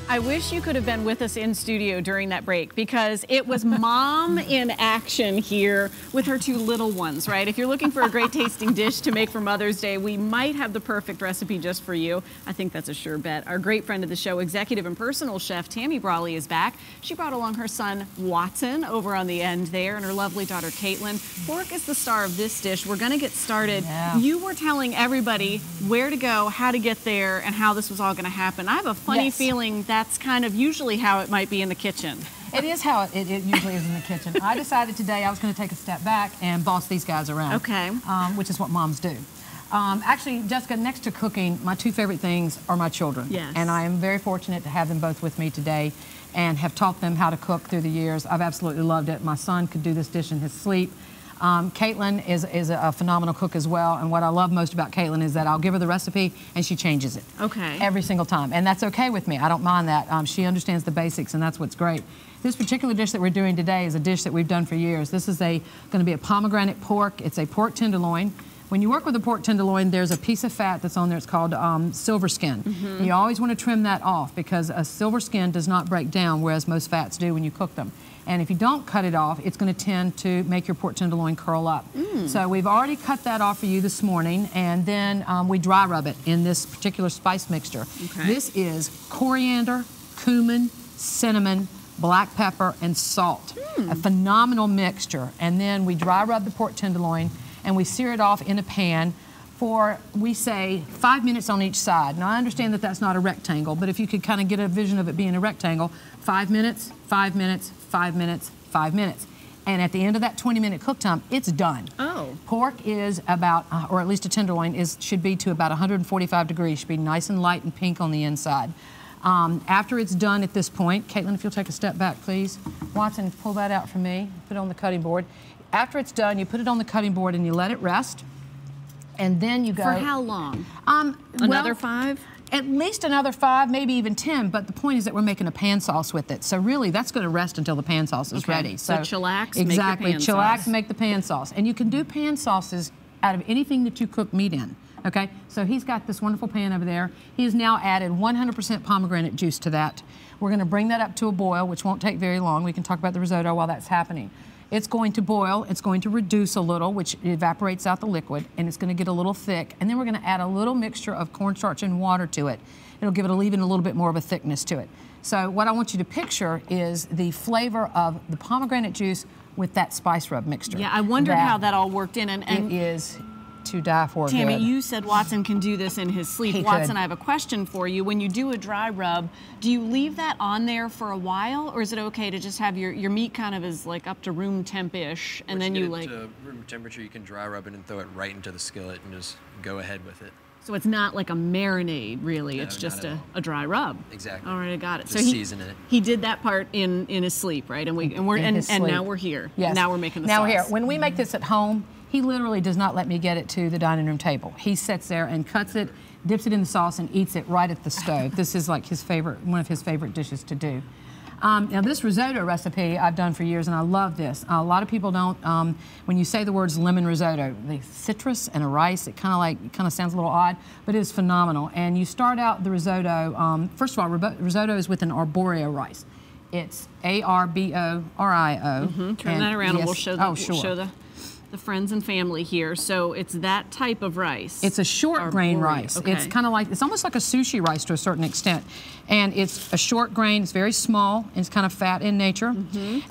I wish you could have been with us in studio during that break, because it was mom in action here with her two little ones, right? If you're looking for a great tasting dish to make for Mother's Day, we might have the perfect recipe just for you. I think that's a sure bet. Our great friend of the show, executive and personal chef Tammy Brawley, is back. She brought along her son Watson over on the end there and her lovely daughter Caitlin. Pork is the star of this dish. We're going to get started. Yeah. You were telling everybody where to go, how to get there, and how this was all going to happen. I have a funny feeling that's kind of usually how it might be in the kitchen. It is how it usually is in the kitchen. I decided today I was going to take a step back and boss these guys around. Okay. Which is what moms do. Actually, Jessica, next to cooking, my two favorite things are my children. Yes. And I am very fortunate to have them both with me today and have taught them how to cook through the years. I've absolutely loved it. My son could do this dish in his sleep. Caitlin is a phenomenal cook as well, and what I love most about Caitlin is that I'll give her the recipe and she changes it. Okay. Every single time, and that's okay with me. I don't mind that. She understands the basics, and that's what's great. This particular dish that we're doing today is a dish that we've done for years. This is going to be a pomegranate pork. It's a pork tenderloin. When you work with a pork tenderloin, there's a piece of fat that's on there. It's called silver skin. And you always want to trim that off because a silver skin does not break down, whereas most fats do when you cook them. And if you don't cut it off, it's going to tend to make your pork tenderloin curl up. So we've already cut that off for you this morning, and then we dry rub it in this particular spice mixture. Okay. This is coriander, cumin, cinnamon, black pepper, and salt. A phenomenal mixture. And then we dry rub the pork tenderloin, and we sear it off in a pan for, we say, 5 minutes on each side. Now, I understand that that's not a rectangle, but if you could kind of get a vision of it being a rectangle, 5 minutes, 5 minutes, 5 minutes, 5 minutes. And at the end of that 20-minute cook time, it's done. Oh. Pork is about, or at least a tenderloin, should be to about 145 degrees. Should be nice and light and pink on the inside. After it's done at this point, Caitlin, if you'll take a step back, please. Watson, pull that out for me. Put it on the cutting board. After it's done, you put it on the cutting board and you let it rest. And then you go. For how long? Another 5? At least another 5, maybe even 10, but the point is that we're making a pan sauce with it. So really, that's going to rest until the pan sauce is ready. So chillax, exactly, make your pan chillax, sauce. make the pan sauce. And you can do pan sauces out of anything that you cook meat in. Okay, so he's got this wonderful pan over there. He's now added 100% pomegranate juice to that. We're going to bring that up to a boil, which won't take very long. We can talk about the risotto while that's happening. It's going to boil, it's going to reduce a little, which evaporates out the liquid, and it's going to get a little thick. And then we're going to add a little mixture of cornstarch and water to it. It'll give it even a little bit more of a thickness to it. So what I want you to picture is the flavor of the pomegranate juice with that spice rub mixture. Yeah, I wondered how that all worked in. And it is to die for. Tammy, good. you said Watson can do this in his sleep. Watson, I have a question for you. When you do a dry rub, do you leave that on there for a while, or is it okay to just have your meat kind of is like up to room temp-ish, and then you like to room temperature? You can dry rub it and throw it right into the skillet and just go ahead with it. So it's not like a marinade, really. No, it's just a dry rub. Exactly. All right, I got it. Just so season it. He did that part in his sleep, right? And now we're here. Yes. Now we're making the sauce. sauce. Now we're here. When we make this at home, he literally does not let me get it to the dining room table. He sits there and cuts it, dips it in the sauce, and eats it right at the stove. This is like one of his favorite dishes to do. Now this risotto recipe I've done for years, and I love this. A lot of people don't. When you say the words lemon risotto, the citrus and a rice, it kind of sounds a little odd, but it is phenomenal. And you start out the risotto. First of all, risotto is with an arborio rice. It's A-R-B-O-R-I-O. Turn that around, and we'll show the friends and family here. So it's that type of rice. It's a short grain rice. Okay. It's kind of like, it's almost like a sushi rice to a certain extent. And it's a short grain, it's very small, and it's kind of fat in nature.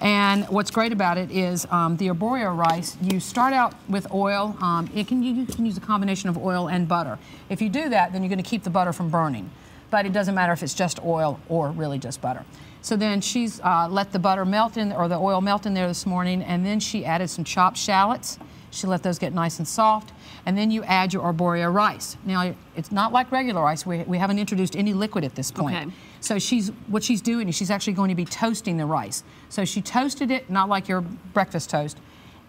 And what's great about it is the arborio rice, you start out with oil. You can use a combination of oil and butter. If you do that, then you're going to keep the butter from burning. But it doesn't matter if it's just oil or really just butter. So then she's let the butter melt in, or the oil melt in there this morning, and then she added some chopped shallots. She let those get nice and soft, and then you add your arborio rice. Now, it's not like regular rice. We haven't introduced any liquid at this point. Okay. So what she's doing is she's actually going to be toasting the rice. So she toasted it, not like your breakfast toast,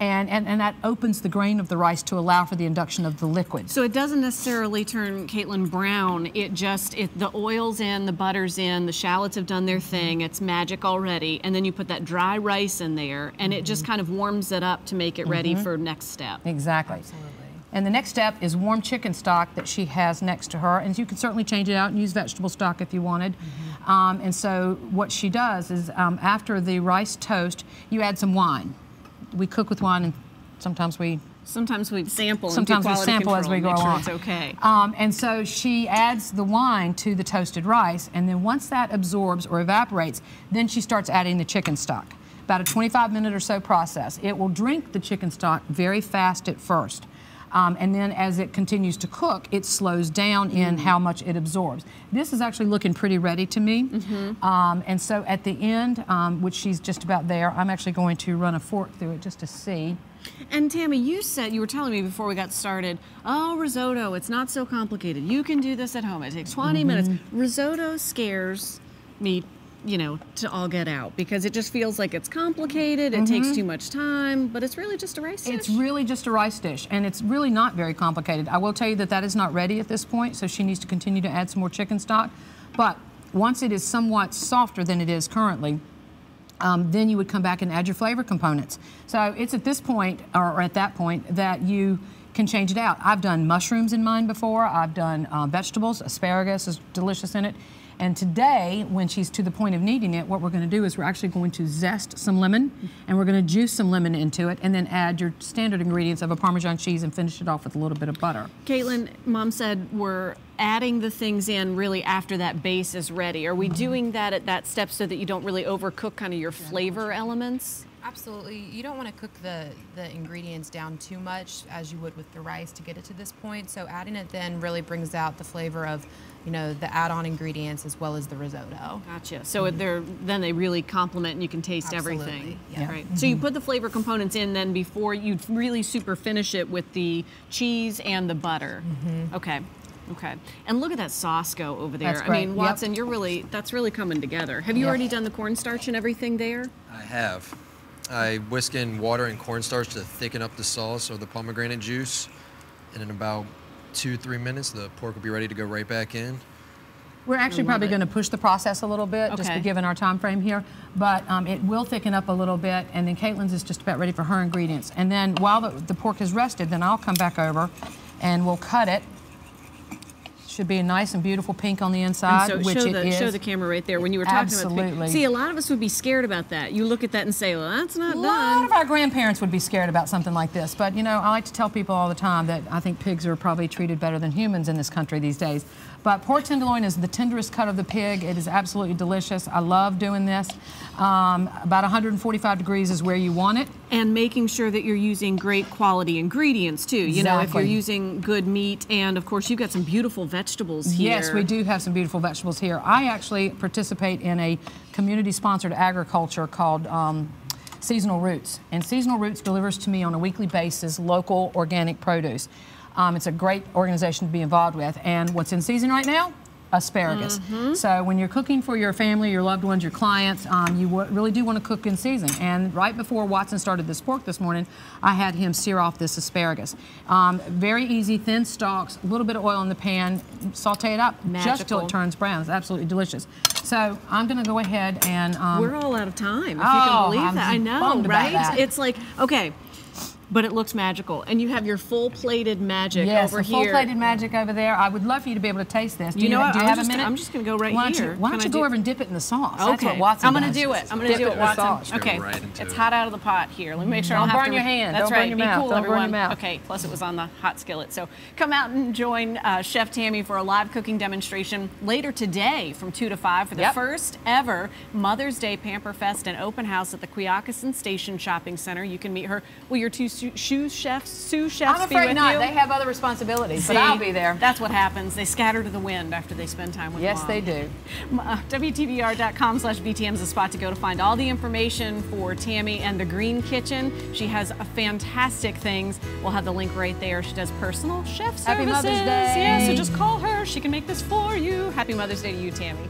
and that opens the grain of the rice to allow for the induction of the liquid. So it doesn't necessarily turn, Caitlin, brown. The oil's in, the butter's in, the shallots have done their thing. It's magic already. And then you put that dry rice in there, and it just kind of warms it up to make it ready for next step. Exactly. Absolutely. And the next step is warm chicken stock that she has next to her, and you can certainly change it out and use vegetable stock if you wanted. And so what she does is after the rice toast, you add some wine. We cook with wine, and sometimes we sample. Sometimes we sample as we go along. It's okay. And so she adds the wine to the toasted rice, and then once that absorbs or evaporates, then she starts adding the chicken stock. About a 25-minute or so process. It will drink the chicken stock very fast at first. And then as it continues to cook, it slows down in how much it absorbs. This is actually looking pretty ready to me. And so at the end, which she's just about there, I'm actually going to run a fork through it just to see. And Tammy, you were telling me before we got started, oh, risotto, it's not so complicated. You can do this at home. It takes 20 minutes. Risotto scares me, you know, to all get out, because it just feels like it's complicated, it takes too much time, but it's really just a rice dish. It's really just a rice dish, and it's really not very complicated. I will tell you that that is not ready at this point, so she needs to continue to add some more chicken stock. But once it is somewhat softer than it is currently, then you would come back and add your flavor components. So it's at this point, or at that point, that you can change it out. I've done mushrooms in mine before. I've done vegetables. Asparagus is delicious in it. And today, when she's to the point of needing it, what we're going to do is we're actually going to zest some lemon, and we're going to juice some lemon into it, and then add your standard ingredients of a Parmesan cheese and finish it off with a little bit of butter. Caitlin, Mom said we're adding the things in really after that base is ready. Are we doing that at that step so that you don't really overcook kind of your flavor elements? Absolutely. You don't want to cook the ingredients down too much as you would with the rice to get it to this point. So adding it then really brings out the flavor of, you know, the add-on ingredients as well as the risotto. Gotcha. So then they really complement and you can taste Absolutely. everything. Yeah. Right. So you put the flavor components in then before you really super finish it with the cheese and the butter. Okay. Okay. And look at that sauce go over there. That's great. I mean, Watson, that's really coming together. Have you already done the cornstarch and everything there? I have. I whisk in water and cornstarch to thicken up the sauce or the pomegranate juice, and in about 2-3 minutes, the pork will be ready to go right back in. We're actually probably going to push the process a little bit, just given our time frame here, but it will thicken up a little bit, and then Caitlin's is just about ready for her ingredients. And then while the pork is rested, then I'll come back over and we'll cut it. Should be a nice and beautiful pink on the inside, and so which it is. Show the camera right there when you were talking about the pink. See, a lot of us would be scared about that. You look at that and say, well, that's not done. A lot of our grandparents would be scared about something like this, but you know, I like to tell people all the time that I think pigs are probably treated better than humans in this country these days. But pork tenderloin is the tenderest cut of the pig. It is absolutely delicious. I love doing this. About 145 degrees is where you want it. And making sure that you're using great quality ingredients too. You know, if you're using good meat, and of course you've got some beautiful vegetables here. Yes, we do have some beautiful vegetables here. I actually participate in a community-sponsored agriculture called Seasonal Roots. And Seasonal Roots delivers to me on a weekly basis local organic produce. It's a great organization to be involved with. And what's in season right now? Asparagus. So when you're cooking for your family, your loved ones, your clients, you really do want to cook in season. And right before Watson started this pork this morning, I had him sear off this asparagus. Very easy, thin stalks, a little bit of oil in the pan, saute it up just till it turns brown. It's absolutely delicious. So I'm going to go ahead and... we're all out of time, if you can believe that. I know, right? It's like, okay. But it looks magical. And you have your full-plated magic over here. Yes, full-plated magic over there. I would love for you to be able to taste this. You know what? Do you have a minute? I'm just going to go right here. Why don't you go over and dip it in the sauce? Okay. That's what Watson I'm going to does. do it. I'm going to do it, Watson. Okay. Right into It's hot out of the pot here. Let me make sure I don't Don't have burn to... your hand. That's Don't right. burn your Be mouth. cool, Don't burn everyone. your mouth. Okay. Plus, it was on the hot skillet. So come out and join Chef Tammy for a live cooking demonstration later today from 2 to 5 for the first ever Mother's Day Pamper Fest and open house at the Quioccasin Station Shopping Center. You can meet her. Will your two sous chefs I'm afraid not. They have other responsibilities, but I'll be there. That's what happens. They scatter to the wind after they spend time with Mom. Yes, they do. WTBR.com/BTM is the spot to go to find all the information for Tammy and the Green Kitchen. She has fantastic things. We'll have the link right there. She does personal chef services. Happy Mother's Day. Yeah, so just call her. She can make this for you. Happy Mother's Day to you, Tammy.